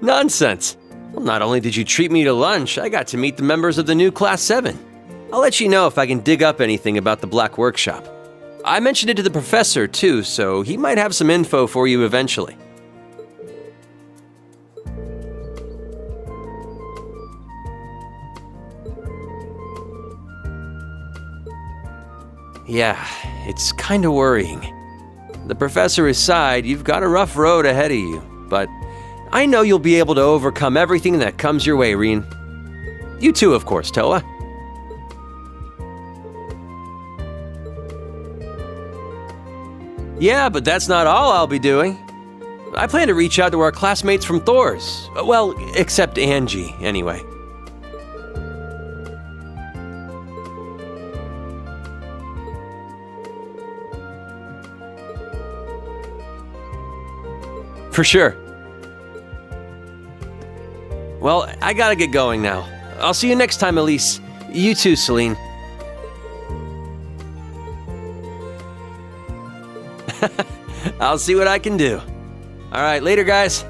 Nonsense. Well, not only did you treat me to lunch, I got to meet the members of the new Class 7. I'll let you know if I can dig up anything about the Black Workshop. I mentioned it to the professor, too, so he might have some info for you eventually. Yeah, it's kinda worrying. The professor aside, you've got a rough road ahead of you, but I know you'll be able to overcome everything that comes your way, Rean. You too, of course, Toa. Yeah, but that's not all I'll be doing. I plan to reach out to our classmates from Thor's. Well, except Angie, anyway. For sure. Well, I gotta get going now. I'll see you next time, Elise. You too, Celine. I'll see what I can do. All right, later, guys.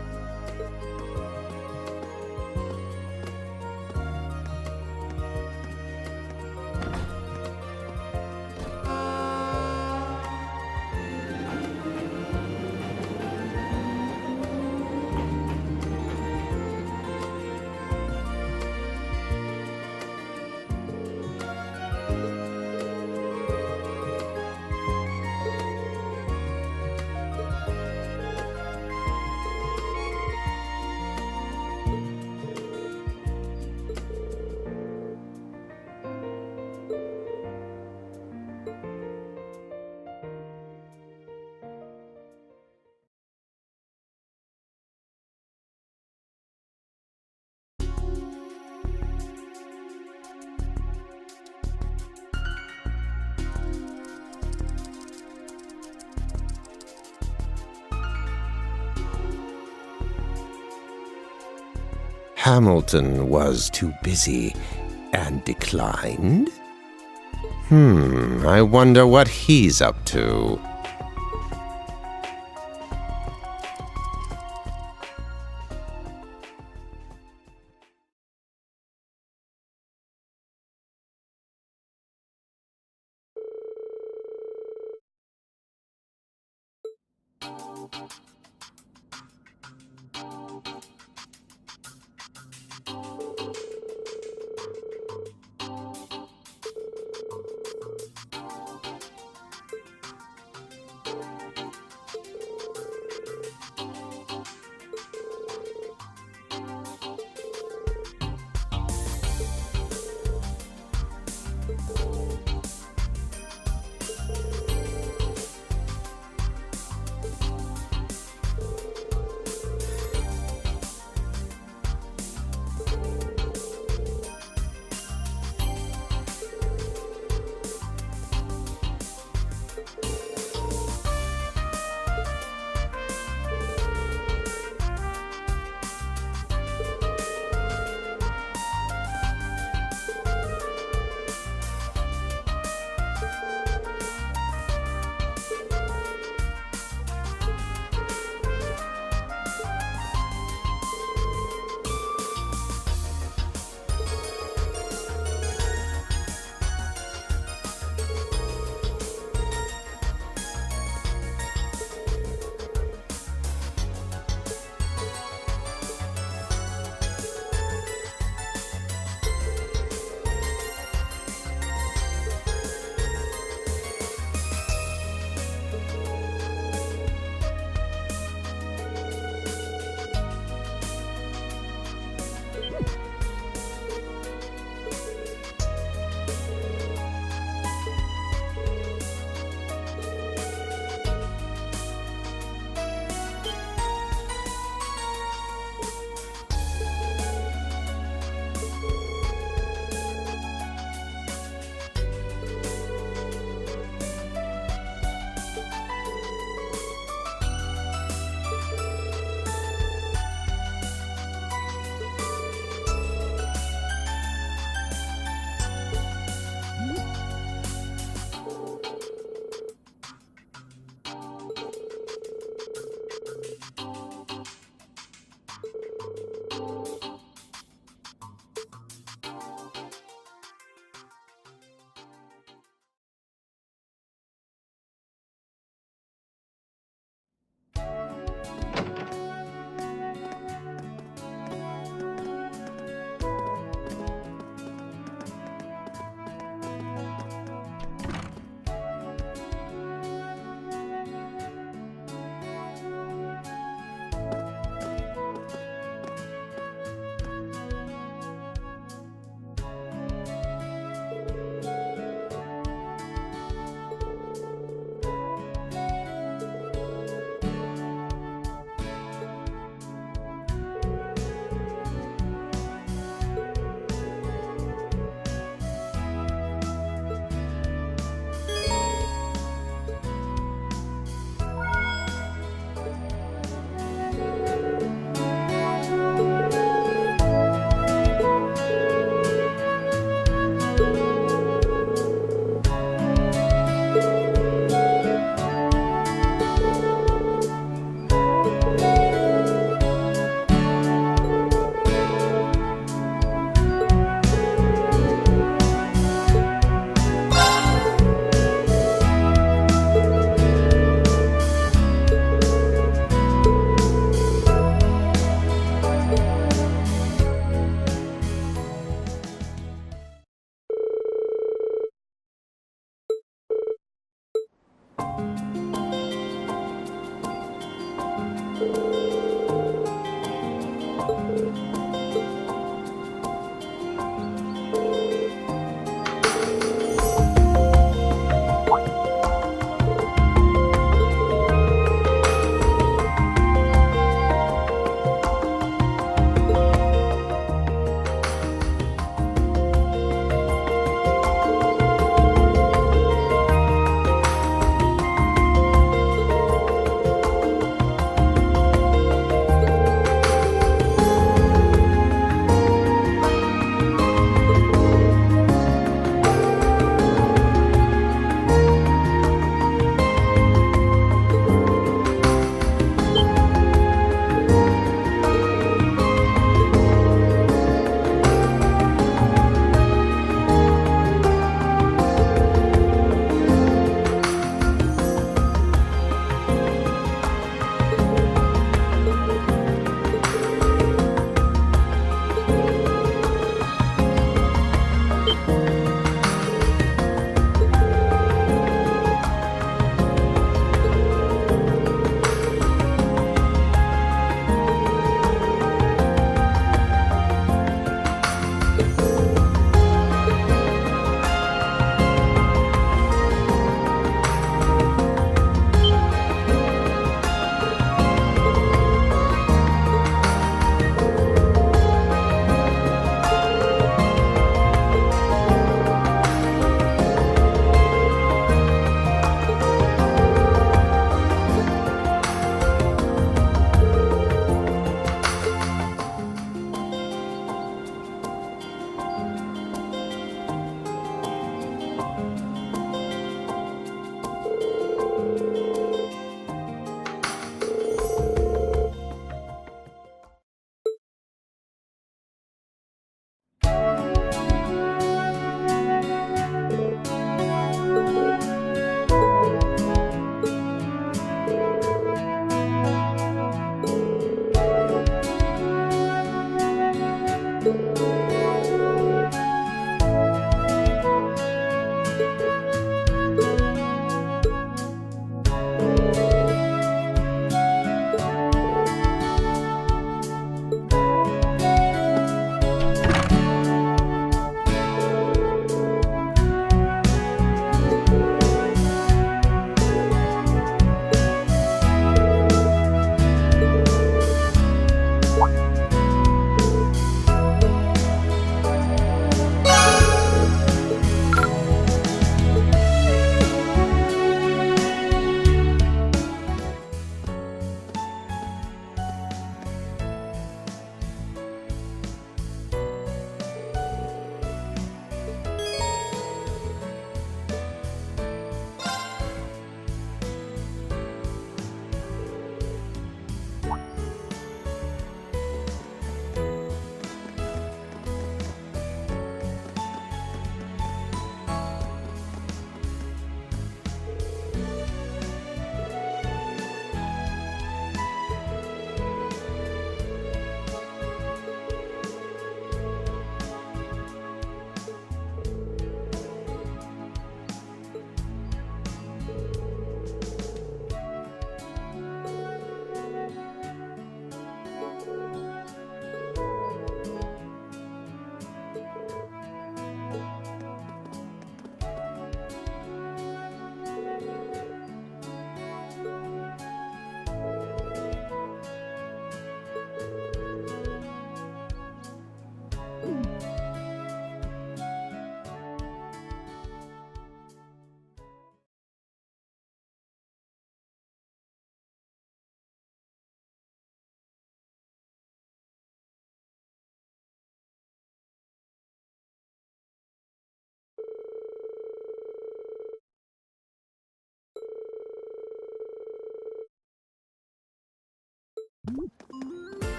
Hamilton was too busy and declined? I wonder what he's up to.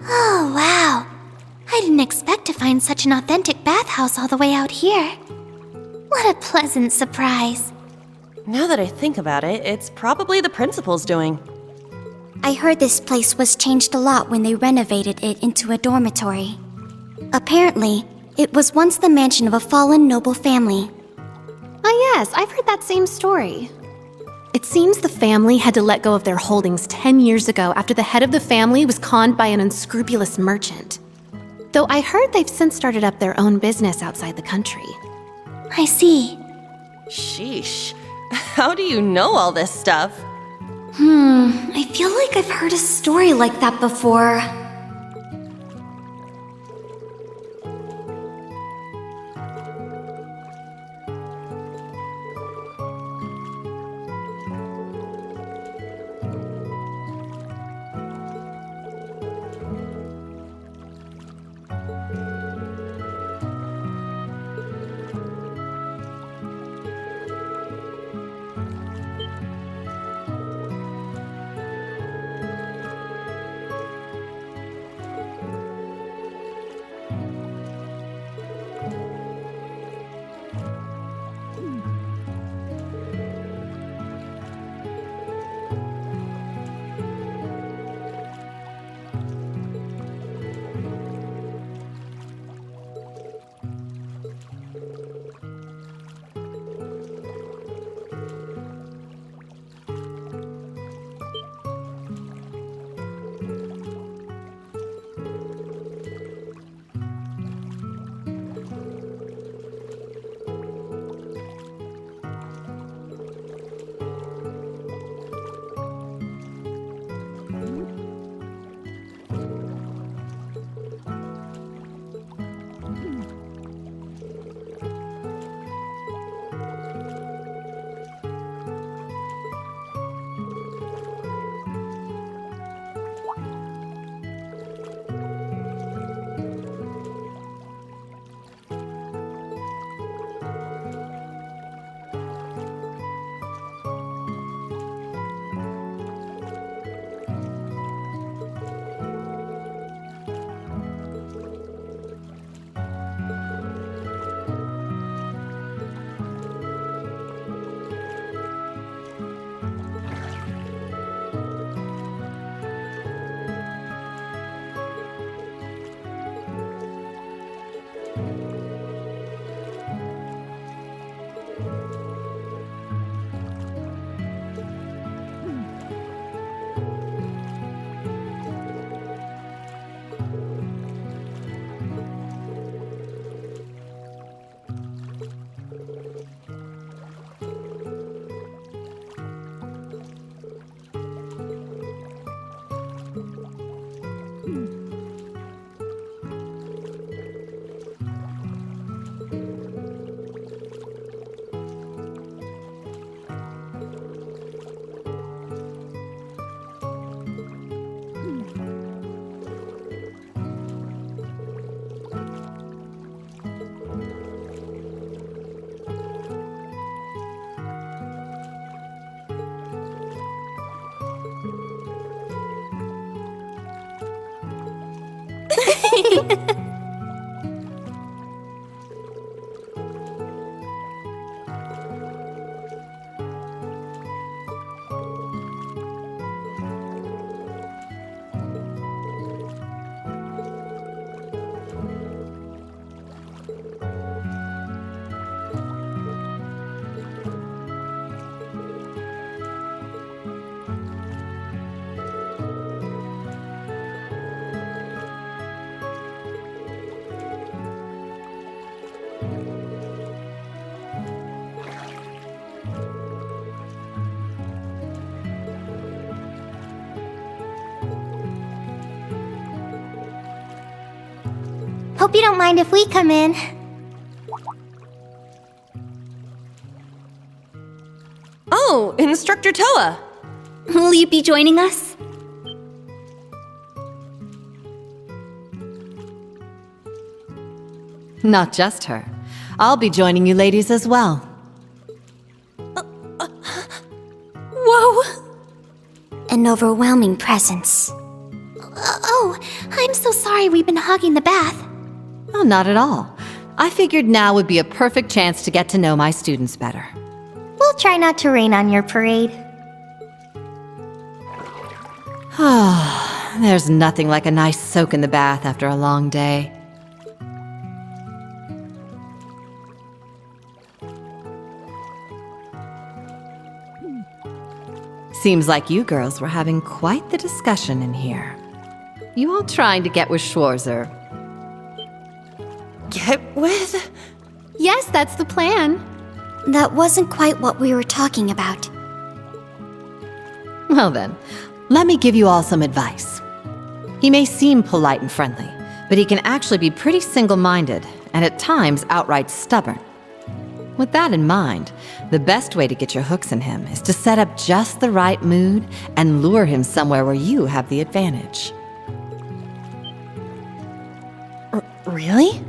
Oh, wow. I didn't expect to find such an authentic bathhouse all the way out here. What a pleasant surprise. Now that I think about it, it's probably the principal's doing. I heard this place was changed a lot when they renovated it into a dormitory. Apparently, it was once the mansion of a fallen noble family. Ah yes, I've heard that same story. It seems the family had to let go of their holdings 10 years ago after the head of the family was conned by an unscrupulous merchant. Though I heard they've since started up their own business outside the country. I see. Sheesh. How do you know all this stuff? I feel like I've heard a story like that before. Hope you don't mind if we come in. Oh, Instructor Toa! Will you be joining us? Not just her. I'll be joining you ladies as well. Whoa! An overwhelming presence. Oh, I'm so sorry we've been hogging the bath. Oh, not at all. I figured now would be a perfect chance to get to know my students better. We'll try not to rain on your parade. There's nothing like a nice soak in the bath after a long day. Seems like you girls were having quite the discussion in here. You all trying to get with Schwarzer? Get with? Yes, that's the plan. That wasn't quite what we were talking about. Well then, let me give you all some advice. He may seem polite and friendly, but he can actually be pretty single-minded, and at times outright stubborn. With that in mind, the best way to get your hooks in him is to set up just the right mood and lure him somewhere where you have the advantage. Really?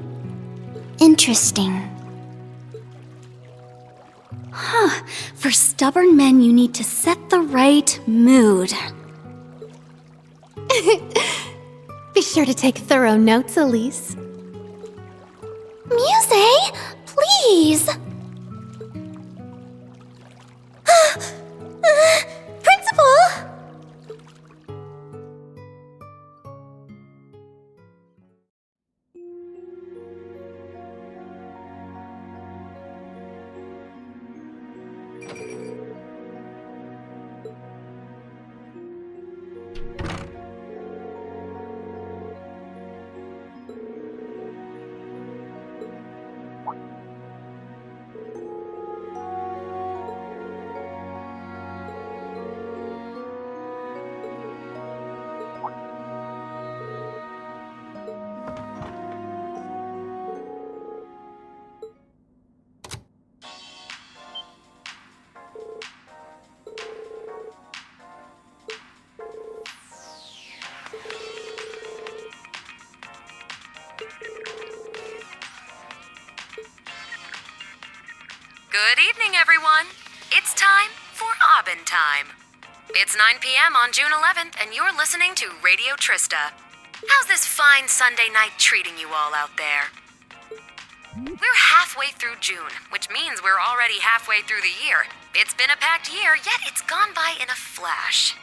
Interesting. For stubborn men, you need to set the right mood. Be sure to take thorough notes, Elise. Muse, please! Principal! Good evening, everyone. It's time for Aubin Time. It's 9 p.m. on June 11th, and you're listening to Radio Trista. How's this fine Sunday night treating you all out there? We're halfway through June, which means we're already halfway through the year. It's been a packed year, yet it's gone by in a flash.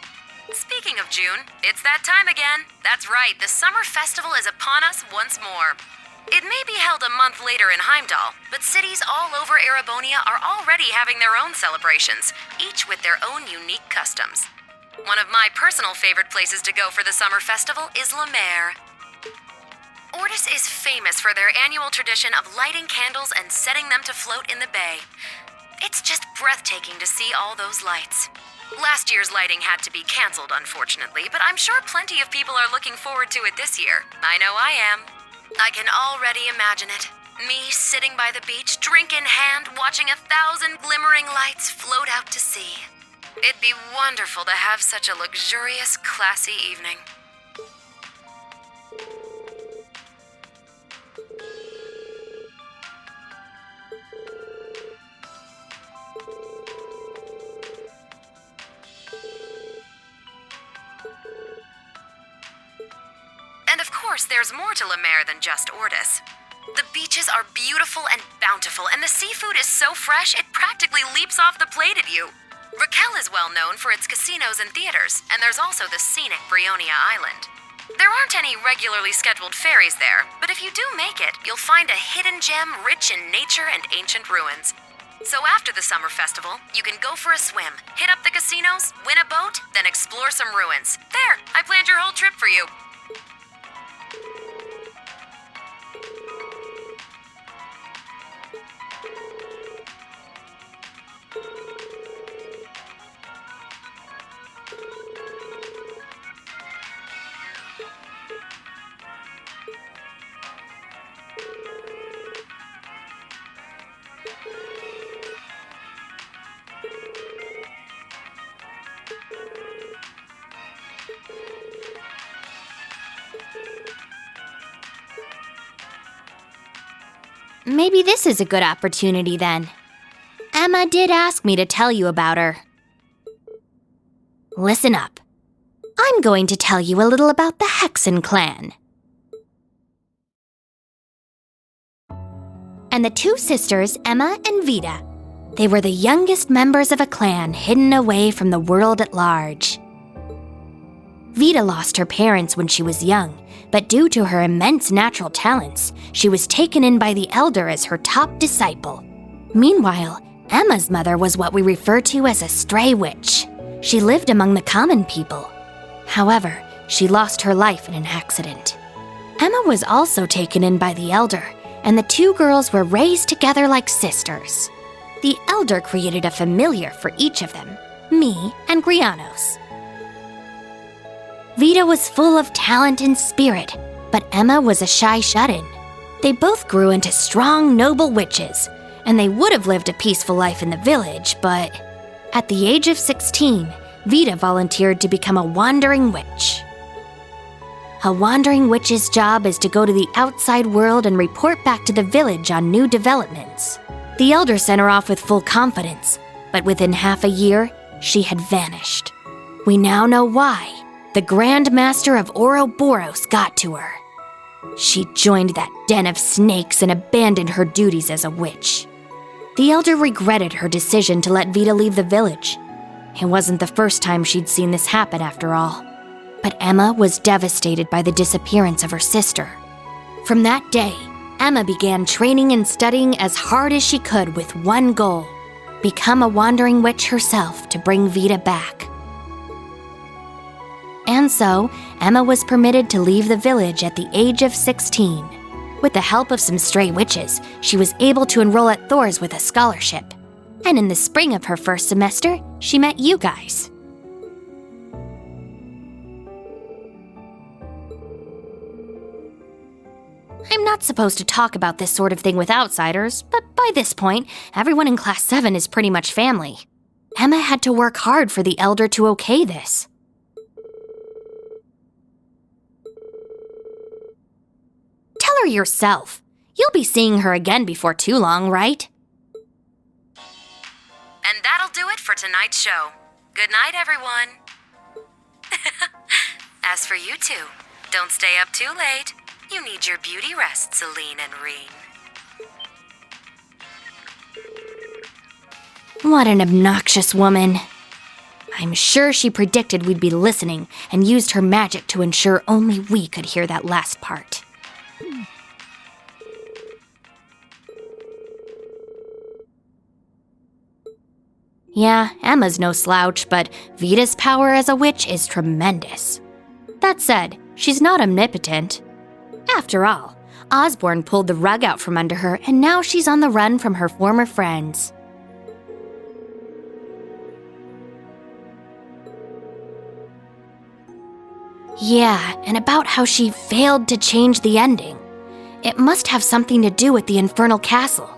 Speaking of June, it's that time again. That's right, the summer festival is upon us once more. It may be held a month later in Heimdall, but cities all over Erebonia are already having their own celebrations, each with their own unique customs. One of my personal favorite places to go for the summer festival is La Mer. Ordis is famous for their annual tradition of lighting candles and setting them to float in the bay. It's just breathtaking to see all those lights. Last year's lighting had to be canceled, unfortunately, but I'm sure plenty of people are looking forward to it this year. I know I am. I can already imagine it. Me sitting by the beach, drink in hand, watching 1,000 glimmering lights float out to sea. It'd be wonderful to have such a luxurious, classy evening. And of course, course, there's more to La Mer than just Ortis. The beaches are beautiful and bountiful, and the seafood is so fresh it practically leaps off the plate at you. Raquel is well known for its casinos and theaters, and there's also the scenic Brionia Island. There aren't any regularly scheduled ferries there, but if you do make it, you'll find a hidden gem rich in nature and ancient ruins. So after the summer festival, you can go for a swim, hit up the casinos, win a boat, then explore some ruins. There, I planned your whole trip for you. Maybe this is a good opportunity then. Emma did ask me to tell you about her. Listen up. I'm going to tell you a little about the Hexen clan. And the two sisters, Emma and Vita. They were the youngest members of a clan hidden away from the world at large. Vita lost her parents when she was young, but due to her immense natural talents, she was taken in by the Elder as her top disciple. Meanwhile, Emma's mother was what we refer to as a stray witch. She lived among the common people. However, she lost her life in an accident. Emma was also taken in by the Elder, and the two girls were raised together like sisters. The Elder created a familiar for each of them, me and Grianos. Vita was full of talent and spirit, but Emma was a shy shut-in. They both grew into strong, noble witches, and they would have lived a peaceful life in the village, but at the age of 16, Vita volunteered to become a wandering witch. A wandering witch's job is to go to the outside world and report back to the village on new developments. The Elder sent her off with full confidence, but within half a year, she had vanished. We now know why. The Grand Master of Ouroboros got to her. She joined that den of snakes and abandoned her duties as a witch. The Elder regretted her decision to let Vita leave the village. It wasn't the first time she'd seen this happen, after all. But Emma was devastated by the disappearance of her sister. From that day, Emma began training and studying as hard as she could with one goal: become a wandering witch herself to bring Vita back. And so, Emma was permitted to leave the village at the age of 16. With the help of some stray witches, she was able to enroll at Thor's with a scholarship. And in the spring of her first semester, she met you guys. I'm not supposed to talk about this sort of thing with outsiders, but by this point, everyone in Class 7 is pretty much family. Emma had to work hard for the Elder to okay this. Tell her yourself. You'll be seeing her again before too long, right? And that'll do it for tonight's show. Good night, everyone. As for you two, don't stay up too late. You need your beauty rest, Celine and Rean. What an obnoxious woman. I'm sure she predicted we'd be listening and used her magic to ensure only we could hear that last part. Yeah, Emma's no slouch, but Vita's power as a witch is tremendous. That said, she's not omnipotent. After all, Osborne pulled the rug out from under her, and now she's on the run from her former friends. Yeah, and about how she failed to change the ending. It must have something to do with the Infernal Castle.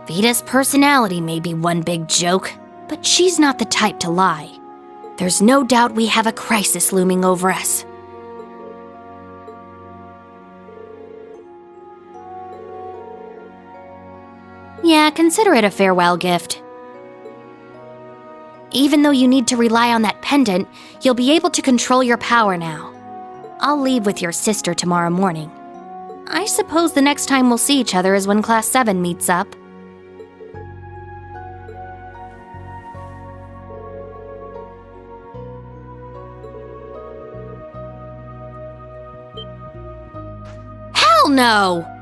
Vita's personality may be one big joke, but she's not the type to lie. There's no doubt we have a crisis looming over us. Yeah, consider it a farewell gift. Even though you need to rely on that pendant, you'll be able to control your power now. I'll leave with your sister tomorrow morning. I suppose the next time we'll see each other is when Class 7 meets up. Hell no!